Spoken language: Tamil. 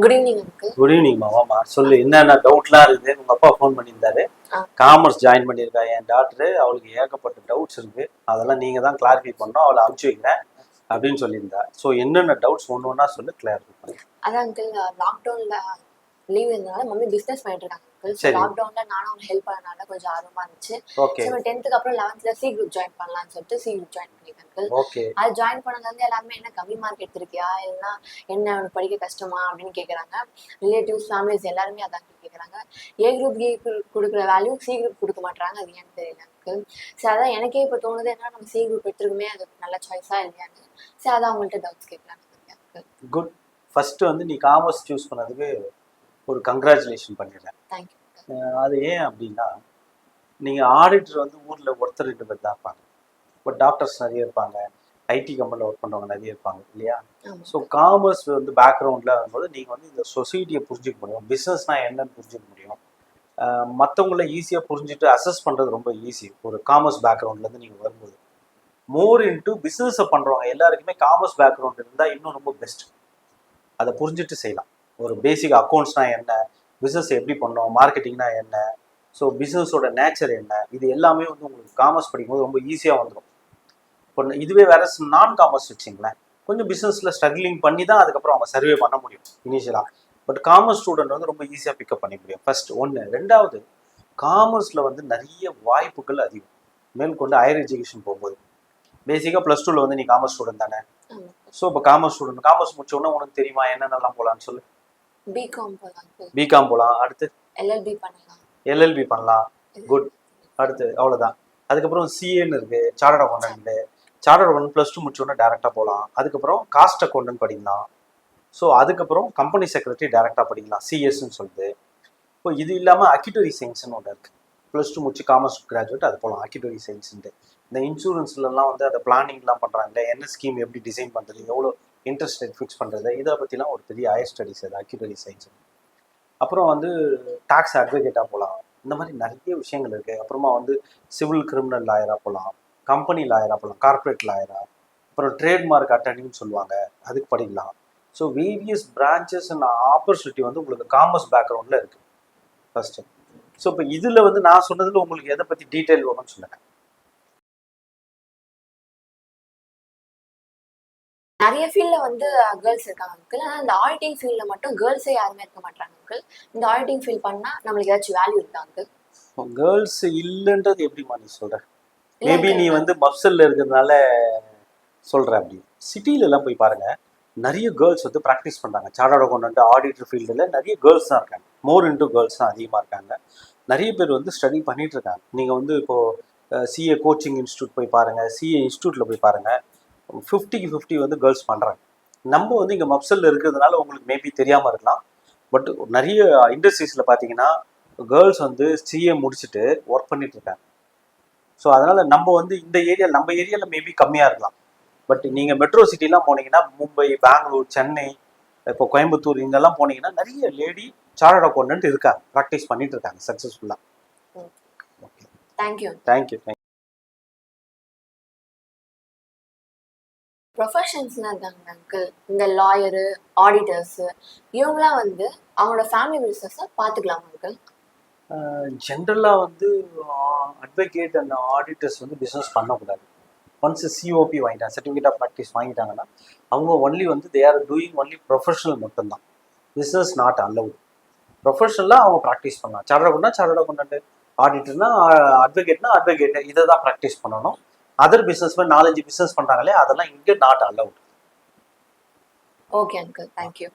Good evening uncle. Good evening மாமா. சொல்லு, என்னென்ன டவுட்லாம் இருக்குது? உங்க அப்பா ஃபோன் பண்ணியிருந்தாரு. காமர்ஸ் ஜாயின் பண்ணியிருக்கா என் டாக்டரு, அவளுக்கு ஏகப்பட்ட டவுட்ஸ் இருக்கு, அதெல்லாம் நீங்க தான் கிளாரிஃபை பண்ணணும், அவளை அனுப்பிச்சு வைக்கிறேன் அப்படின்னு சொல்லியிருந்தா. ஸோ என்னென்ன டவுட்ஸ் ஒன்று ஒன்றா சொல்லி கிளாரிஃபை பண்ணி. அதான் அங்கிள், லாக்டவுன்ல லீவ் இருந்தனால மம்மி பிசினஸ் பண்ணிட்டு இருக்காங்க அங்கிள். லாக்டவுன்ல நானும் அவங்க ஹெல்ப் பண்ணனால கொஞ்சம் ஆர்வமா இருந்துச்சு. ஓகே. 10th அப்புறம் 11th சி குரூப் ஜாயின் பண்ணலாம்னு சொல்லிட்டு சி குரூப் ஜாயின் பண்ணிருக்கேன் அங்கிள். ஓகே. அது ஜாயின் பண்ணதுல இருந்து எல்லாருமே என்ன கம்மி மார்க் எடுத்திருக்கியா, இல்லைன்னா என்ன படிக்க கஷ்டமா அப்படின்னு கேட்கறாங்க. ரிலேட்டிவ்ஸ், ஃபேமிலிஸ் எல்லாருமே அதான் கேட்கறாங்க. ஏ குரூப் கொடுக்குற வேல்யூ சி குரூப் கொடுக்க மாட்டாங்க, அது ஏன்னு தெரியல அங்கிள். சரி, அதான் எனக்கே இப்போ தோணுது, என்ன நம்ம சி குரூப் எடுத்துருக்குமே, அது நல்ல சாய்ஸா இல்லையான்னு. சரி, அதான் அவங்கள்ட்ட டவுட்ஸ் கேட்கலான்னு அங்கிள். குட். ஃபர்ஸ்ட் வந்து நீ காமர்ஸ் சூஸ் பண்ணதுக்கு ஒரு கங்க்ராச்சுலேஷன் பண்ணிடுறேன். தேங்க்யூ. அது ஏன் அப்படின்னா, நீங்கள் ஆடிட்டர் வந்து ஊரில் ஒருத்தர் 2 பேர் தான் இருப்பாங்க, பட் டாக்டர்ஸ் நிறைய இருப்பாங்க, ஐடி கம்பெனியில் ஒர்க் பண்ணுறவங்க நிறைய இருப்பாங்க இல்லையா? ஸோ காமர்ஸ் வந்து பேக்ரவுண்டில் வரும்போது நீங்கள் வந்து இந்த சொசைட்டியை புரிஞ்சிக்க முடியும், பிஸ்னஸ்னால் என்னன்னு புரிஞ்சிக்க முடியும், மற்றவங்கள ஈஸியாக புரிஞ்சுட்டு அசஸ் பண்ணுறது ரொம்ப ஈஸி ஒரு காமர்ஸ் பேக்ரவுண்ட்லேருந்து நீங்கள் வரும்போது. மோர் இன்ட்டு பிஸ்னஸை பண்ணுறவங்க எல்லாருக்குமே காமர்ஸ் பேக்ரவுண்ட் இருந்தால் இன்னும் ரொம்ப பெஸ்ட். அதை புரிஞ்சுட்டு செய்யலாம். ஒரு பேசிக் அக்கௌண்ட்ஸ்னால் என்ன, பிஸ்னஸ் எப்படி பண்ணோம், மார்க்கெட்டிங்னா என்ன, ஸோ பிஸ்னஸோட நேச்சர் என்ன, இது எல்லாமே வந்து உங்களுக்கு காமர்ஸ் படிக்கும்போது ரொம்ப ஈஸியாக வந்துடும். இப்போ இதுவே வேற நான் காமர்ஸ் வச்சிங்களேன், கொஞ்சம் பிஸ்னஸில் ஸ்ட்ரகிளிங் பண்ணி தான் அதுக்கப்புறம் அவங்க சர்வே பண்ண முடியும் இனிஷியலாக. பட் காமர்ஸ் ஸ்டூடெண்ட் வந்து ரொம்ப ஈஸியாக பிக்கப் பண்ண முடியும். ஃபர்ஸ்ட் ஒன்று. ரெண்டாவது, காமர்ஸில் வந்து நிறைய வாய்ப்புகள் அதிகம். மேற்கொண்டு ஹையர் எஜுகேஷன் போகும்போது பேசிக்காக +2 வந்து நீ காமர்ஸ் ஸ்டூடெண்ட் தானே. ஸோ இப்போ காமர்ஸ் ஸ்டூடெண்ட், காமர்ஸ் முடிச்சோன்னா உனக்கு தெரியுமா என்னென்னலாம் போகலான்னு சொல்லு. பிகாம் போகலாம். பிகாம் போகலாம். அடுத்து எல்எல்பி பண்ணலாம். எல்எல்பி பண்ணலாம். குட். அடுத்து அவ்வளோதான். அதுக்கப்புறம் சிஏன்னு இருக்கு, சார்ட்டர்ட் அக்கௌண்டன்ட். சார்ட்டர்ட் அக்கௌண்டன்ட் +2 முடிச்சோன்னா டேரெக்டாக போகலாம். அதுக்கப்புறம் காஸ்ட் அக்கௌண்டன்ட் படிக்கலாம். ஸோ அதுக்கப்புறம் கம்பெனி செக்ரட்டரி டேரெக்டாக படிக்கலாம், சிஎஸ்ன்னு சொல்லுது. இப்போ இது இல்லாமல் அக்யூட்டரி சயின்ஸ்னு ஒன்று இருக்குது. +2 முடிச்சு காமர்ஸ் கிராஜுவேட் அது போகலாம், அக்யூட்டரி சயின்ஸுன்ட்டு. இந்த இன்சூரன்ஸ்லாம் வந்து அதை பிளானிங்லாம் பண்ணுறாங்களே, என்ன ஸ்கீம் எப்படி டிசைன் பண்ணுறது, எவ்வளோ இன்ட்ரெஸ்ட் ரேட் ஃபிக்ஸ் பண்ணுறது, இதை பற்றிலாம் ஒரு பெரிய ஹையர் ஸ்டடிஸ் அது அக்யூட்டரி சயின்ஸ். அப்புறம் வந்து டாக்ஸ் அட்வொகேட்டாக போகலாம். இந்த மாதிரி நிறைய விஷயங்கள் இருக்குது. அப்புறமா வந்து சிவில் கிரிமினல் லாயராக போகலாம், கம்பெனி லாயராக போகலாம், கார்பரேட் லாயராக. அப்புறம் ட்ரேட்மார்க் அட்டர்னின்னு சொல்லுவாங்க, அதுக்கு படிக்கலாம். So various branches and opportunity வந்து உங்களுக்கு காமர்ஸ் பேக்ரவுண்டில் இருக்குது ஃபர்ஸ்ட்டு. ஸோ இப்போ இதில் வந்து நான் சொன்னதில் உங்களுக்கு எதை பற்றி டீட்டெயில் வேணும்னு சொல்லுங்கள். நிறைய ஃபீல்ட்ல வந்து கேர்ள்ஸ் இருக்காங்க அங்கிள். ஆனால் இந்த ஆடிட்டிங் ஃபீல்ட்ல மட்டும் கேர்ள்ஸே யாருமே இருக்க மாட்டாங்க அங்கிள். இந்த ஆடிட்டிங் ஃபீல்ட் பண்ணா நம்மளுக்கு ஏதாச்சும் வேல்யூ இருக்கா அங்கிள்? கேர்ள்ஸ் இல்லைன்றது எப்படிமா நீ சொல்ற? மேபி நீ வந்து மப்சல்ல இருக்கிறதுனால சொல்ற. அப்படி சிட்டிலெல்லாம் போய் பாருங்க, நிறைய கேர்ள்ஸ் வந்து ப்ராக்டிஸ் பண்ணுறாங்க. சார்ட்டர்ட் அக்கௌண்டன்ட், ஆடிட்டர் ஃபீல்டில் நிறைய கேர்ள்ஸ் தான் இருக்காங்க. மோர் இன்டூ கேர்ள்ஸ் தான் அதிகமாக இருக்காங்க. நிறைய பேர் வந்து ஸ்டடி பண்ணிட்டு இருக்காங்க. நீங்கள் வந்து இப்போது சிஏ கோச்சிங் இன்ஸ்டியூட் போய் பாருங்கள், சிஏ இன்ஸ்டியூட்டில் போய் பாருங்கள், 50க்கு 50 வந்து கேர்ள்ஸ் பண்ணுறாங்க. நம்ம வந்து இங்கே மப்சல்ல இருக்கிறதுனால உங்களுக்கு மேபி தெரியாமல் இருக்கலாம். பட் நிறைய இண்டஸ்ட்ரீஸில் பார்த்தீங்கன்னா கேர்ள்ஸ் வந்து சிஏ முடிச்சுட்டு ஒர்க் பண்ணிட்டு இருக்காங்க. ஸோ அதனால் நம்ம வந்து இந்த நம்ம ஏரியாவில் மேபி கம்மியாக இருக்கலாம். பட் நீங்கள் மெட்ரோ சிட்டிலாம் போனீங்கன்னா, மும்பை, பெங்களூர், சென்னை, இப்போ கோயம்புத்தூர், இங்கெல்லாம் போனீங்கன்னா நிறைய லேடி சார்ட்டர்ட் அக்கௌண்டன்ட் இருக்காங்க, ப்ராக்டிஸ் பண்ணிட்டு இருக்காங்க சக்ஸஸ்ஃபுல்லாக. Okay, thank you. தேங்க்யூ. ப்ரொஃபஷன்ஸ்லாம் இருக்காங்க அங்கிள். இந்த லாயரு, ஆடிட்டர்ஸு, இவங்களாம் வந்து அவங்களோட ஃபேமிலி பிஸ்னஸை பார்த்துக்கலாம் அங்கிள். ஜென்ரலாக வந்து அட்வொகேட் அண்ட் ஆடிட்டர்ஸ் வந்து பிஸ்னஸ் பண்ணக்கூடாது. ஒன்ஸ் சிஓபி வாங்கிட்டாங்க, சர்டிஃபிகேட் ஆஃப் ப்ராக்டிஸ் வாங்கிட்டாங்கன்னா அவங்க ஒன்லி வந்து they are doing only professional மட்டும்தான். Business not allowed. ப்ரொஃபஷனலாக அவங்க ப்ராக்டிஸ் பண்ணலாம். சார்ட்டர்ட் அக்கௌண்டன்ட் சார்ட்டர்ட் அக்கௌண்டன்ட், ஆடிட்டர்னா அட்வொகேட்னா அட்வொகேட், இதை தான் ப்ராக்டிஸ் பண்ணணும். அதர் பிஸ்னஸ் 4-5 பிஸ்னஸ் பண்ணுறாங்களே, அதெல்லாம் இங்கே not allowed. Okay uncle, thank you.